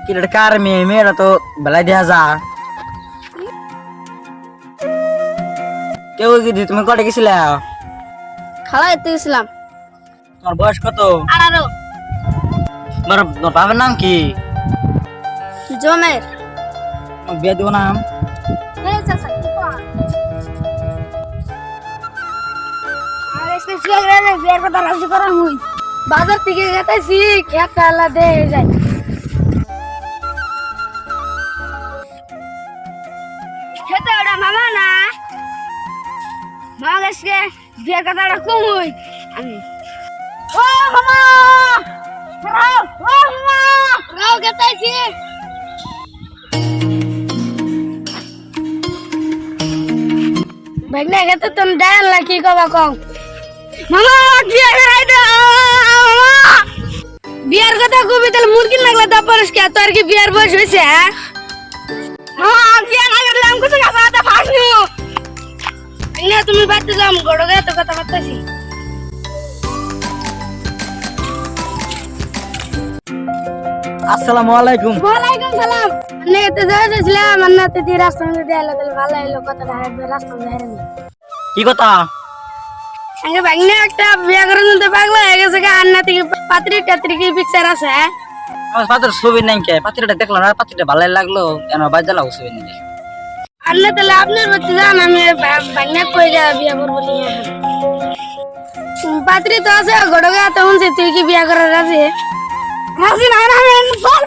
কিরে কার মেয়েরা তো বেলায় দেখা যা কেউ কি তুমি কটে গেছিলে? খালা এতে গেছিলাম। তোমার বয়স কত? 18। তোমার বাবার নাম কি? জমের। তোমার বিয়ে দিব নাম? এই চাচা কি কর? আর স্পেশাল রে বিয়ের কথা রাজি করা হই। বাজার থেকে গেতাছি খেত আলা দে যায়। খেতে ওটা মামা না। মামা গেছে বিয়ের কথাটা কম হই। আমি ও মামা! রাও ও মামা! রাও গেতাছি। बैगने के तो तुम डाल लकी को बको मामा बियर कराई दो मामा बियर को तो खूब इतल मुर्गी लगला था पर उसके तोर की बियर बस वैसे है हां बियर अगर हम कुछ का साथ फास नु इन्हें तुम्हें बात तो हम गड़ोगे तो कथा बात सी আসসালামু আলাইকুম। वालेकुम सलाम ने तो जायला मन्ना ते रास्ता में दे आला दल वाला लोग कथा है रास्ता में है কি কথা? আগে ভাগনে একটা বিয়া করে নিতে পাগলা হয়ে গেছে গা আন্না থেকে পাত্রী কি পিকচার আছে আমার পাত্রের ছবি নাই কে? পাত্রটা দেখলাম আর পাত্রটা ভালো লাগলো কেন বাজে লাগলো ছবি নেই। আন্না তাহলে আপনার বাচ্চা জান আমি ভাগনে কই যা বিয়া করব নিয়ে পাত্রী তো আছে গড়গা তখন সে তুই কি বিয়া করার রাজি রাজি না আমি বল